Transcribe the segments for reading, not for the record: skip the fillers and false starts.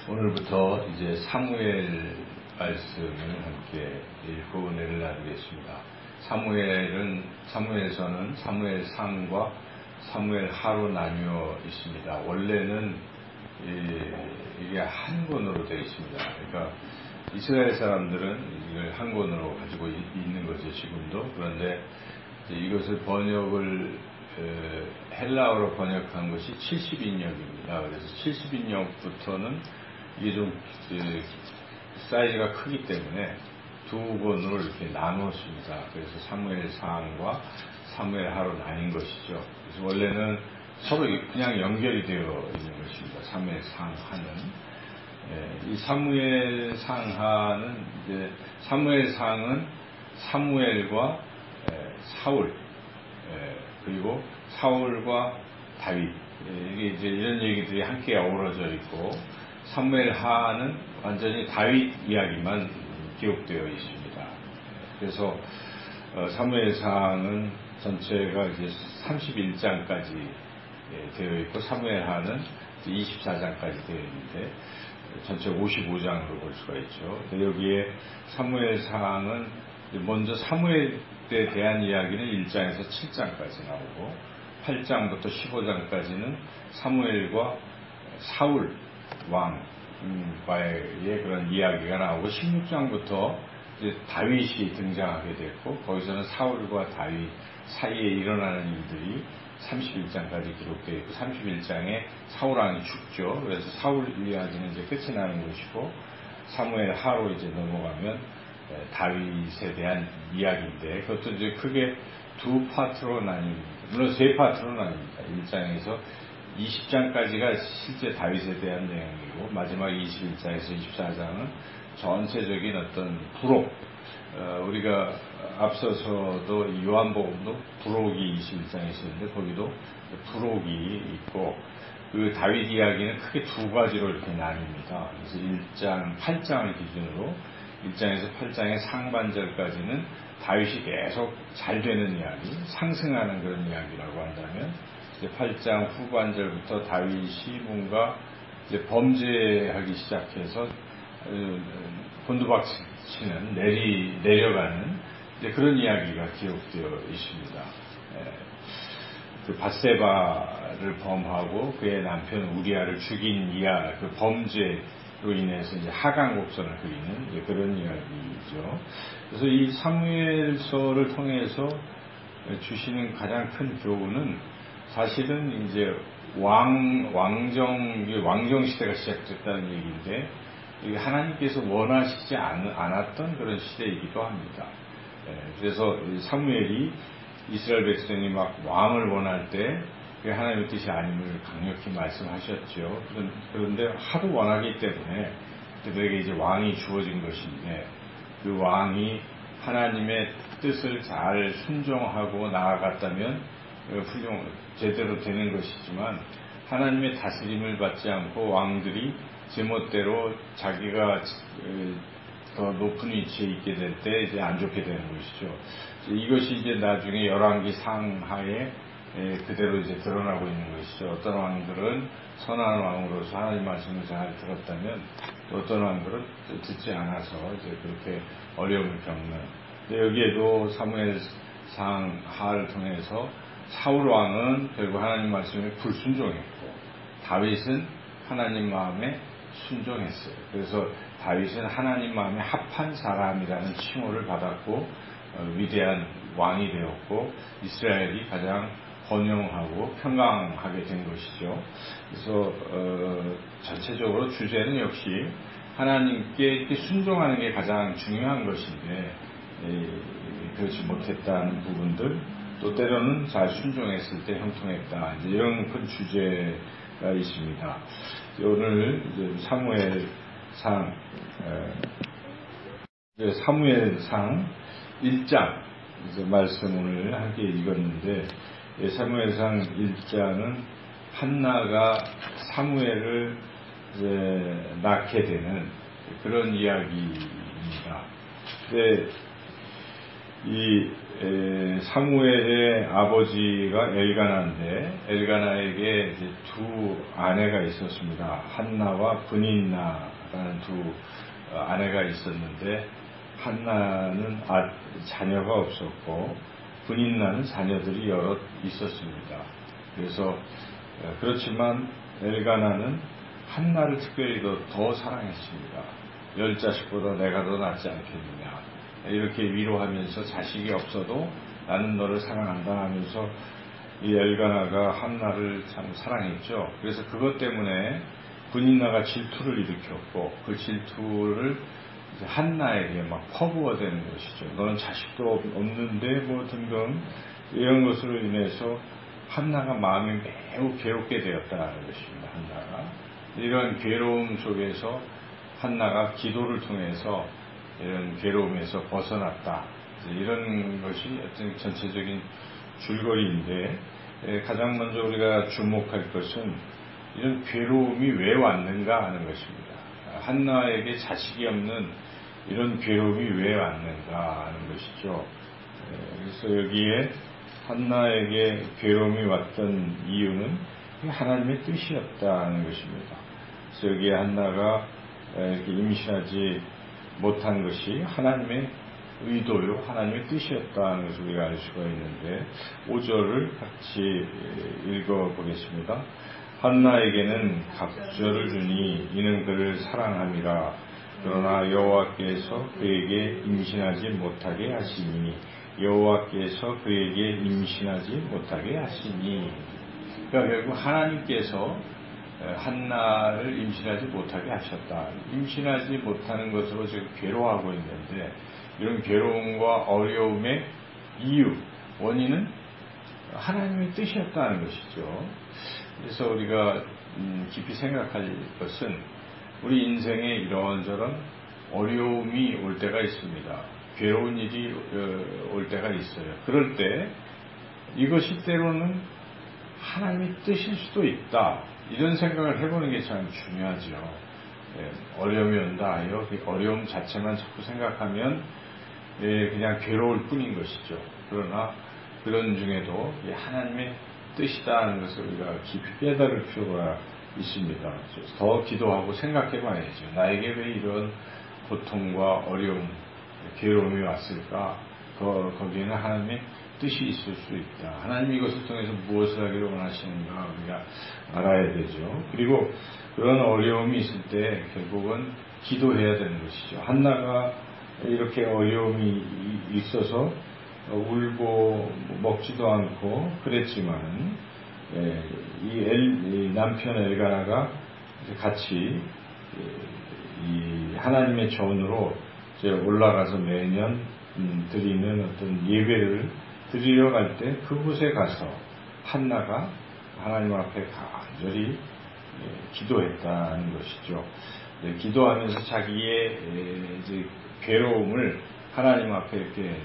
오늘부터 이제 사무엘 말씀을 함께 읽고 은혜를 나누겠습니다. 사무엘서는 사무엘상과 사무엘하로 나뉘어 있습니다. 원래는 이게 한 권으로 되어 있습니다. 그러니까 이스라엘 사람들은 이걸 한 권으로 가지고 있는 거죠, 지금도. 그런데 이것을 번역을 헬라어로 번역한 것이 70인역입니다. 그래서 70인역부터는 이게 좀 사이즈가 크기 때문에 두 권으로 이렇게 나누었습니다. 그래서 사무엘상과 사무엘하로 나뉜 것이죠. 그래서 원래는 서로 그냥 연결이 되어 있는 것입니다. 사무엘상하는. 이 사무엘상하는 이제 사무엘상은 사무엘과 사울, 그리고 사울과 다윗, 이게 이제 이런 얘기들이 함께 어우러져 있고, 사무엘하는 완전히 다윗 이야기만 기록되어 있습니다. 그래서 사무엘상은 전체가 이제 31장까지 되어 있고, 사무엘하는 24장까지 되어 있는데 전체 55장으로 볼 수가 있죠. 여기에 사무엘상은 먼저 사무엘에 대한 이야기는 1장에서 7장까지 나오고, 8장부터 15장까지는 사무엘과 사울 왕과의 그런 이야기가 나오고, 16장부터 이제 다윗이 등장하게 됐고, 거기서는 사울과 다윗 사이에 일어나는 일들이 31장까지 기록되어 있고, 31장에 사울 왕이 죽죠. 그래서 사울 이야기는 이제 끝이 나는 것이고, 사무엘하로 이제 넘어가면 다윗에 대한 이야기인데, 그것도 이제 크게 두 파트로 나뉩니다. 물론 세 파트로 나뉩니다. 1장에서 20장까지가 실제 다윗에 대한 내용이고, 마지막 21장에서 24장은 전체적인 어떤 부록, 우리가 앞서서도 요한복음도 부록이 21장에 있었는데, 거기도 부록이 있고, 그 다윗 이야기는 크게 두 가지로 이렇게 나뉩니다. 그래서 1장, 8장을 기준으로 1장에서 8장의 상반절까지는 다윗이 계속 잘 되는 이야기, 상승하는 그런 이야기라고 한다면, 이제 8장 후반절부터 다윗이 뭔가 이제 범죄하기 시작해서 곤두박치는 내려가는 이제 그런 이야기가 기록되어 있습니다. 그 밧세바를 범하고 그의 남편 우리아를 죽인 그 범죄로 인해서 이제 하강 곡선을 그리는 이제 그런 이야기죠. 그래서 이 사무엘서를 통해서 주시는 가장 큰 교훈은, 사실은 이제 왕정 시대가 시작됐다는 얘기인데, 하나님께서 원하시지 않았던 그런 시대이기도 합니다. 그래서 사무엘이 이스라엘 백성이 막 왕을 원할 때 그게 하나님의 뜻이 아님을 강력히 말씀하셨죠. 그런데 하도 원하기 때문에 그들에게 이제 왕이 주어진 것인데, 그 왕이 하나님의 뜻을 잘 순종하고 나아갔다면 제대로 되는 것이지만, 하나님의 다스림을 받지 않고 왕들이 제멋대로 자기가 더 높은 위치에 있게 될 때 이제 안 좋게 되는 것이죠. 이것이 이제 나중에 열왕기 상하에 그대로 이제 드러나고 있는 것이죠. 어떤 왕들은 선한 왕으로서 하나님 말씀을 잘 들었다면, 또 어떤 왕들은 듣지 않아서 이제 그렇게 어려움을 겪는. 여기에도 사무엘상 하를 통해서 사울 왕은 결국 하나님 말씀에 불순종했고, 다윗은 하나님 마음에 순종했어요. 그래서 다윗은 하나님 마음에 합한 사람이라는 칭호를 받았고, 위대한 왕이 되었고, 이스라엘이 가장 번영하고 평강하게 된 것이죠. 그래서 전체적으로 주제는 역시 하나님께 순종하는 게 가장 중요한 것인데, 그렇지 못했다는 부분들, 또 때로는 잘 순종했을 때 형통했다, 이제 이런 큰 주제가 있습니다. 오늘 사무엘상 1장 말씀 오늘 함께 읽었는데, 사무엘상 1장은 한나가 사무엘을 낳게 되는 그런 이야기입니다. 근데 이 사무엘의 아버지가 엘가나인데 엘가나에게 이제 두 아내가 있었습니다. 한나와 브닌나라는 두 아내가 있었는데 한나는 자녀가 없었고 브닌나는 자녀들이 여럿 있었습니다. 그래서 그렇지만 엘가나는 한나를 특별히 더 사랑했습니다. 10자식보다 내가 더 낫지 않겠느냐 이렇게 위로하면서 자식이 없어도 나는 너를 사랑한다 하면서 이 엘가나가 한나를 참 사랑했죠. 그래서 그것 때문에 브닌나가 질투를 일으켰고 그 질투를 이제 한나에게 막 퍼부어대는 것이죠. 너는 자식도 없는데 뭐 등등 이런 것으로 인해서 한나가 마음이 매우 괴롭게 되었다는 것입니다. 한나가 이런 괴로움 속에서 한나가 기도를 통해서 이런 괴로움에서 벗어났다. 이런 것이 어떤 전체적인 줄거리인데 가장 먼저 우리가 주목할 것은 이런 괴로움이 왜 왔는가 하는 것입니다. 한나에게 자식이 없는 이런 괴로움이 왜 왔는가 하는 것이죠. 그래서 여기에 한나에게 괴로움이 왔던 이유는 하나님의 뜻이었다는 것입니다. 그래서 여기에 한나가 이렇게 임신하지 못한 것이 하나님의 의도요, 하나님의 뜻이었다는 것을 우리가 알 수가 있는데 5절을 같이 읽어보겠습니다. 한나에게는 갑절을 주니 이는 그를 사랑함이라. 그러나 여호와께서 그에게 임신하지 못하게 하시니 여호와께서 그에게 임신하지 못하게 하시니. 그러니까 결국 하나님께서 한나를 임신하지 못하게 하셨다. 임신하지 못하는 것으로 지금 괴로워하고 있는데 이런 괴로움과 어려움의 이유, 원인은 하나님의 뜻이었다는 것이죠. 그래서 우리가 깊이 생각할 것은 우리 인생에 이런저런 어려움이 올 때가 있습니다. 괴로운 일이 올 때가 있어요. 그럴 때 이것이 때로는 하나님의 뜻일 수도 있다. 이런 생각을 해보는 게 참 중요하죠. 어려움이 온다 하여 그 어려움 자체만 자꾸 생각하면 그냥 괴로울 뿐인 것이죠. 그러나 그런 중에도 하나님의 뜻이다 하는 것을 우리가 깊이 깨달을 필요가 있습니다. 더 기도하고 생각해 봐야죠. 나에게 왜 이런 고통과 어려움, 괴로움이 왔을까? 거기에는 하나님의 뜻이 있을 수 있다. 하나님 이것을 통해서 무엇을 하기를 원하시는가 우리가 알아야 되죠. 그리고 그런 어려움이 있을 때 결국은 기도해야 되는 것이죠. 한나가 이렇게 어려움이 있어서 울고 먹지도 않고 그랬지만 이 남편 엘가나가 같이 이 하나님의 전으로 올라가서 매년 드리는 어떤 예배를 드리러 갈 때 그곳에 가서 한나가 하나님 앞에 간절히 기도했다는 것이죠. 기도하면서 자기의 이제 괴로움을 하나님 앞에 이렇게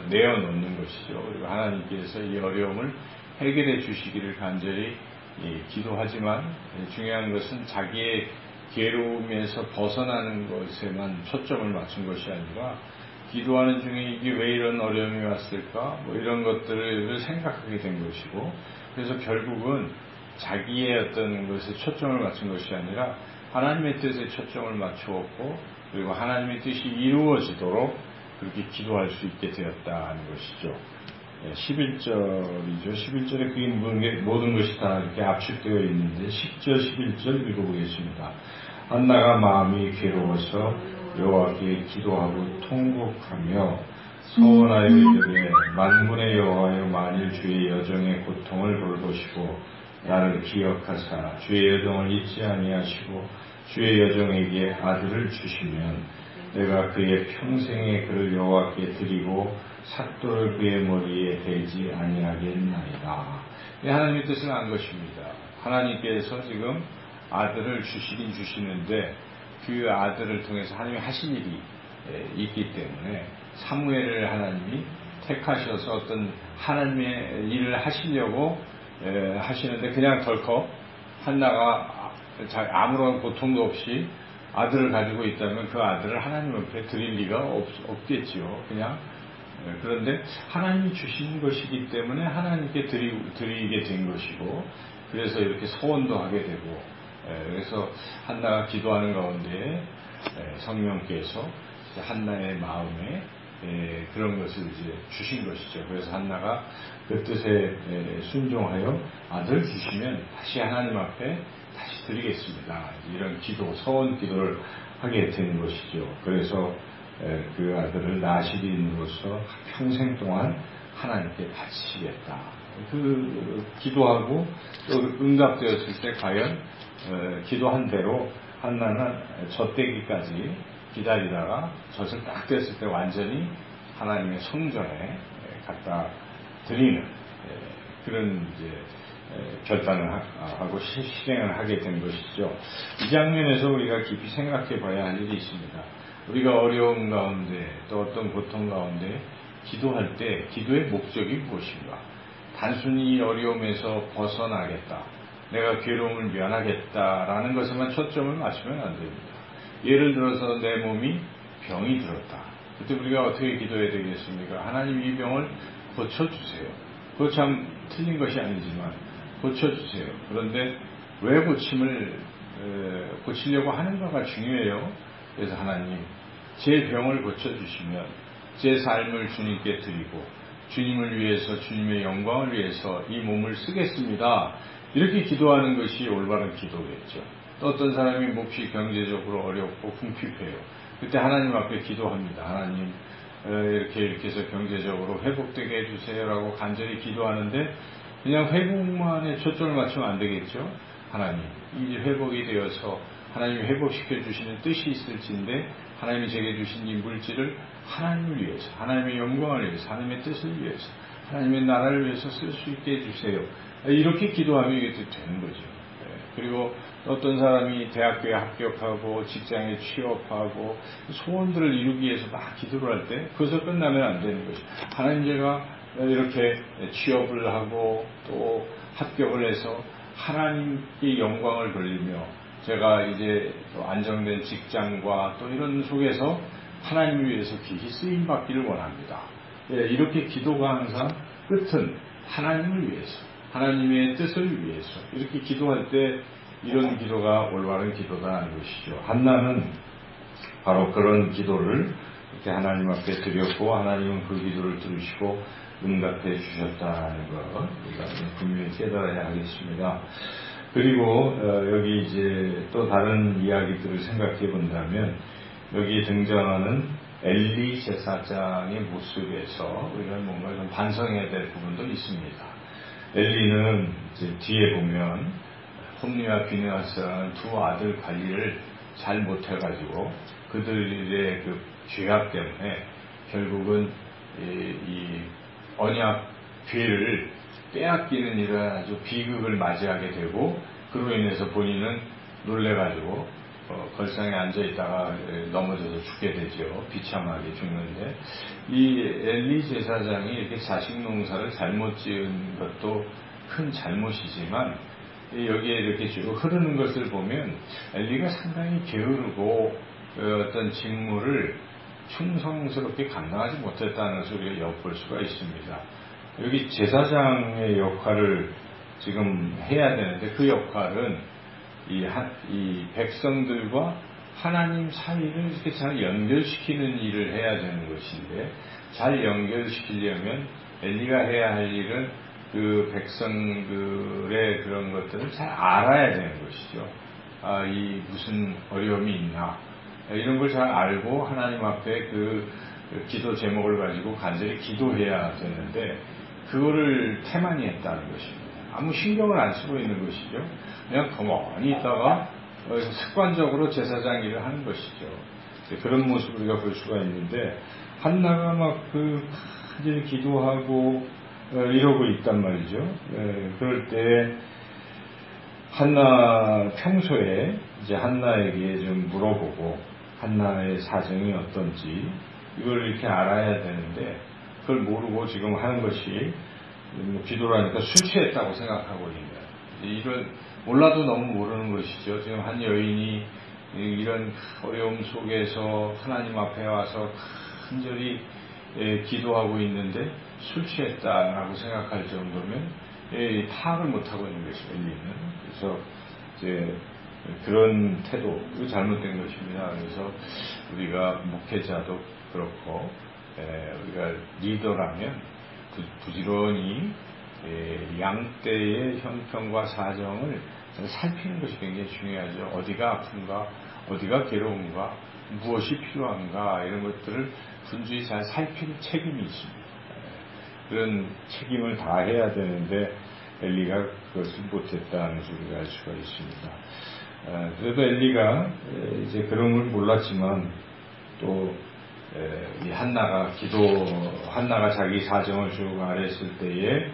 내어놓는 것이죠. 그리고 하나님께서 이 어려움을 해결해 주시기를 간절히 기도하지만 중요한 것은 자기의 괴로움에서 벗어나는 것에만 초점을 맞춘 것이 아니라 기도하는 중에 이게 왜 이런 어려움이 왔을까? 뭐 이런 것들을 생각하게 된 것이고, 그래서 결국은 자기의 어떤 것에 초점을 맞춘 것이 아니라 하나님의 뜻에 초점을 맞추었고, 그리고 하나님의 뜻이 이루어지도록 그렇게 기도할 수 있게 되었다는 것이죠. 11절이죠. 11절에 그게 모든 것이 다 이렇게 압축되어 있는데 10절, 11절 읽어보겠습니다. 한나가 마음이 괴로워서 여호와께 기도하고 통곡하며 서원하여 이르되 만군의 여호와여 만일 주의 여종의 고통을 돌보시고 나를 기억하사 주의 여종을 잊지 아니하시고 주의 여종에게 아들을 주시면 내가 그의 평생에 그를 여호와께 드리고 삭도를 그의 머리에 대지 아니하겠나이다. 하나님의 뜻을 안 것입니다. 하나님께서 지금 아들을 주시긴 주시는데 그 아들을 통해서 하나님이 하실 일이 있기 때문에 사무엘을 하나님이 택하셔서 어떤 하나님의 일을 하시려고 하시는데 그냥 덜컥 한나가 아무런 고통도 없이 아들을 가지고 있다면 그 아들을 하나님 앞에 드릴 리가 없겠지요. 그냥 그런데 하나님이 주신 것이기 때문에 하나님께 드리게 된 것이고, 그래서 이렇게 소원도 하게 되고, 그래서 한나가 기도하는 가운데 성령께서 한나의 마음에 그런 것을 이제 주신 것이죠. 그래서 한나가 그 뜻에 순종하여 아들 주시면 다시 하나님 앞에 다시 드리겠습니다. 이런 기도, 소원 기도를 하게 되는 것이죠. 그래서 그 아들을 나시린으로서 평생 동안 하나님께 바치시겠다. 그 기도하고 또 응답되었을 때 과연 기도한 대로 한나는 젖되기까지 기다리다가 젖을 딱 됐을 때 완전히 하나님의 성전에 갖다 드리는 그런 이제 결단을 하고 실행을 하게 된 것이죠. 이 장면에서 우리가 깊이 생각해 봐야 할 일이 있습니다. 우리가 어려움 가운데 또 어떤 고통 가운데 기도할 때 기도의 목적이 무엇인가? 단순히 어려움에서 벗어나겠다, 내가 괴로움을 면하겠다라는 것에만 초점을 맞추면 안 됩니다. 예를 들어서 내 몸이 병이 들었다. 그때 우리가 어떻게 기도해야 되겠습니까? 하나님 이 병을 고쳐주세요. 그거 참 틀린 것이 아니지만 고쳐주세요. 그런데 왜 고치려고 하는가가 중요해요. 그래서 하나님, 제 병을 고쳐주시면 제 삶을 주님께 드리고 주님을 위해서, 주님의 영광을 위해서 이 몸을 쓰겠습니다. 이렇게 기도하는 것이 올바른 기도겠죠. 또 어떤 사람이 몹시 경제적으로 어렵고 궁핍해요. 그때 하나님 앞에 기도합니다. 하나님, 이렇게 해서 경제적으로 회복되게 해주세요라고 간절히 기도하는데 그냥 회복만에 초점을 맞추면 안 되겠죠. 하나님, 이 회복이 되어서 하나님이 회복시켜 주시는 뜻이 있을진데 하나님이 제게 주신 이 물질을 하나님을 위해서, 하나님의 영광을 위해서, 하나님의 뜻을 위해서, 하나님의 나라를 위해서 쓸 수 있게 해주세요. 이렇게 기도하면 이게 되는 거죠. 그리고 어떤 사람이 대학교에 합격하고 직장에 취업하고 소원들을 이루기 위해서 막 기도를 할 때 그것을 끝나면 안 되는 것이죠. 하나님, 제가 이렇게 취업을 하고 또 합격을 해서 하나님께 영광을 돌리며 제가 이제 또 안정된 직장과 또 이런 속에서 하나님을 위해서 귀히 쓰임받기를 원합니다. 이렇게 기도가 항상 끝은 하나님을 위해서, 하나님의 뜻을 위해서 이렇게 기도할 때 이런 기도가 올바른 기도다라는 것이죠. 한나는 바로 그런 기도를 이렇게 하나님 앞에 드렸고 하나님은 그 기도를 들으시고 응답해 주셨다는 것 우리가 분명히 깨달아야 하겠습니다. 그리고 여기 이제 또 다른 이야기들을 생각해 본다면 여기에 등장하는 엘리 제사장의 모습에서 우리가 뭔가 좀 반성해야 될 부분도 있습니다. 엘리는 이제 뒤에 보면 홈리와 비느하스라는 두 아들 관리를 잘 못해가지고 그들의 그 죄악 때문에 결국은 이 언약 괴를 빼앗기는 이런 아주 비극을 맞이하게 되고 그로 인해서 본인은 놀래가지고 걸상에 앉아있다가 넘어져서 죽게 되죠. 비참하게 죽는데 이 엘리 제사장이 이렇게 자식 농사를 잘못 지은 것도 큰 잘못이지만 여기에 이렇게 쭉 흐르는 것을 보면 엘리가 상당히 게으르고 어떤 직무를 충성스럽게 감당하지 못했다는 것을 우리가 엿볼 수가 있습니다. 여기 제사장의 역할을 지금 해야 되는데 그 역할은 이 백성들과 하나님 사이를 이렇게 잘 연결시키는 일을 해야 되는 것인데 잘 연결시키려면 엘리가 해야 할 일은 그 백성들의 그런 것들을 잘 알아야 되는 것이죠. 이 무슨 어려움이 있나 이런 걸 잘 알고 하나님 앞에 그 기도 제목을 가지고 간절히 기도해야 되는데 그거를 태만히 했다는 것입니다. 아무 신경을 안 쓰고 있는 것이죠. 그냥 가만히 있다가 습관적으로 제사장 일을 하는 것이죠. 그런 모습을 우리가 볼 수가 있는데 한나가 막 간절히 기도하고 이러고 있단 말이죠. 그럴 때 한나 평소에 이제 한나에게 좀 물어보고 한나의 사정이 어떤지 이걸 이렇게 알아야 되는데 그걸 모르고 지금 하는 것이 기도라니까 술 취했다고 생각하고 있는 이런 몰라도 너무 모르는 것이죠. 지금 한 여인이 이런 어려움 속에서 하나님 앞에 와서 간절히 기도하고 있는데 술 취했다라고 생각할 정도면 파악을 못하고 있는 것이 엘리는. 그래서 이제 그런 태도, 그 잘못된 것입니다. 그래서 우리가 목회자도 그렇고 우리가 리더라면 부지런히 양떼의 형편과 사정을 살피는 것이 굉장히 중요하죠. 어디가 아픈가, 어디가 괴로운가, 무엇이 필요한가, 이런 것들을 분주히 잘 살필 책임이 있습니다. 그런 책임을 다 해야 되는데 엘리가 그것을 못했다는 것을 우리가 알 수가 있습니다. 그래도 엘리가 이제 그런 걸 몰랐지만 또 이 한나가 자기 사정을 쭉 아랬을 때에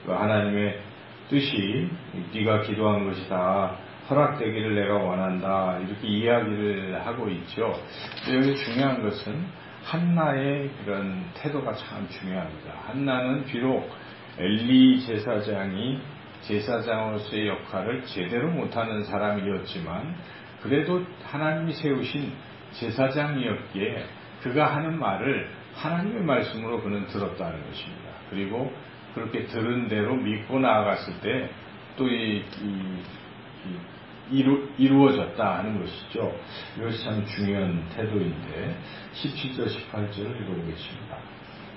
하나님의 뜻이 네가 기도한 것이 다 허락되기를 내가 원한다, 이렇게 이야기를 하고 있죠. 여기 중요한 것은 한나의 그런 태도가 참 중요합니다. 한나는 비록 엘리 제사장이 제사장으로서의 역할을 제대로 못하는 사람이었지만 그래도 하나님이 세우신 제사장이었기에 그가 하는 말을 하나님의 말씀으로 그는 들었다는 것입니다. 그리고 그렇게 들은 대로 믿고 나아갔을 때 또 이루어졌다 하는 것이죠. 이것이 참 중요한 태도인데 17절 18절을 읽어보겠습니다.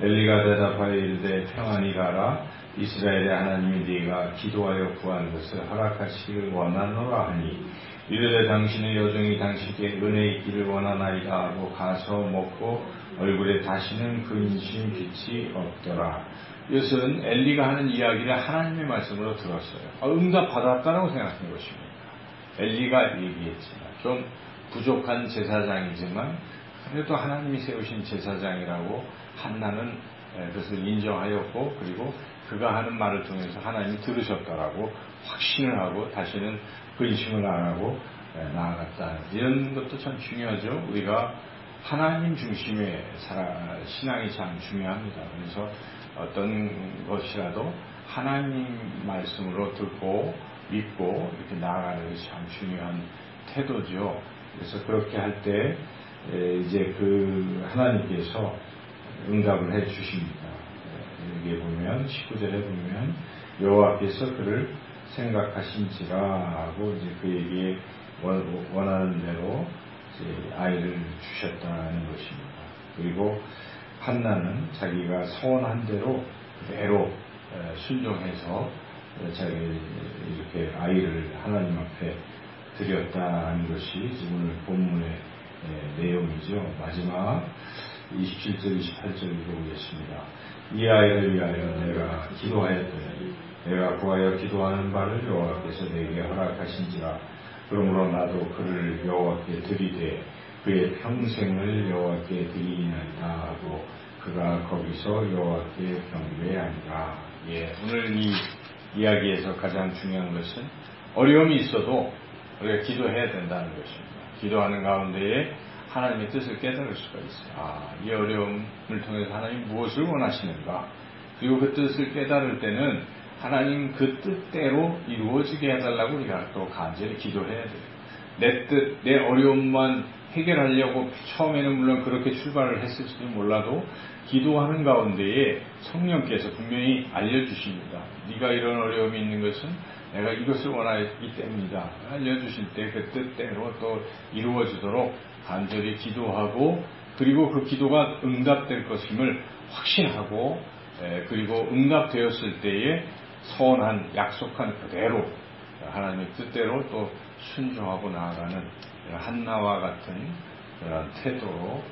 엘리가 대답하여 이르되 평안히 가라. 이스라엘의 하나님이 네가 기도하여 구한 것을 허락하시기를 원하노라 하니 이르되 당신의 여종이 당신께 은혜 있기를 원하나이다 하고 가서 먹고 얼굴에 다시는 근심 빛이 없더라. 이것은 엘리가 하는 이야기를 하나님의 말씀으로 들었어요. 응답받았다고 생각한 것입니다. 엘리가 얘기했지만 좀 부족한 제사장이지만 그래도 하나님이 세우신 제사장이라고 한나는 그것을 인정하였고 그리고 그가 하는 말을 통해서 하나님이 들으셨다라고 확신을 하고 다시는 근심을 안 하고 나아갔다. 이런 것도 참 중요하죠. 우리가 하나님 중심의 신앙이 참 중요합니다. 그래서 어떤 것이라도 하나님 말씀으로 듣고 믿고 이렇게 나아가는 것이 참 중요한 태도죠. 그래서 그렇게 할 때 이제 그 하나님께서 응답을 해 주십니다. 여기에 보면 19절에 보면 여호와께서 그를 생각하신지라 하고 이제 그에게 원하는 대로 이제 아이를 주셨다는 것입니다. 그리고 한나는 자기가 서원한 대로 그대로 순종해서 자기 이렇게 아이를 하나님 앞에 드렸다는 것이 오늘 본문의 내용이죠. 마지막 27절 28절 읽어보겠습니다. 이 아이를 위하여 내가 기도하였더니 내가 구하여 기도하는 바를 여호와께서 내게 허락하신지라. 그러므로 나도 그를 여호와께 드리되 그의 평생을 여호와께 드리나이다 하고 그가 거기서 여호와께 경배하니라. 오늘 이 이야기에서 가장 중요한 것은 어려움이 있어도 우리가 기도해야 된다는 것입니다. 기도하는 가운데에 하나님의 뜻을 깨달을 수가 있어요. 이 어려움을 통해서 하나님 무엇을 원하시는가? 그리고 그 뜻을 깨달을 때는 하나님 그 뜻대로 이루어지게 해달라고 우리가 또 간절히 기도해야 돼요. 내 뜻, 내 어려움만 해결하려고 처음에는 물론 그렇게 출발을 했을지도 몰라도 기도하는 가운데에 성령께서 분명히 알려주십니다. 네가 이런 어려움이 있는 것은 내가 이것을 원하기 때문이다. 알려주실 때 그 뜻대로 또 이루어지도록 간절히 기도하고 그리고 그 기도가 응답될 것임을 확신하고 그리고 응답되었을 때에 서원한 약속한 그대로 하나님의 뜻대로 또 순종하고 나아가는 한나와 같은 그러한 태도로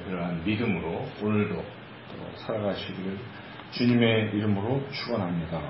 그러한 믿음으로 오늘도 또 살아가시기를 주님의 이름으로 축원합니다.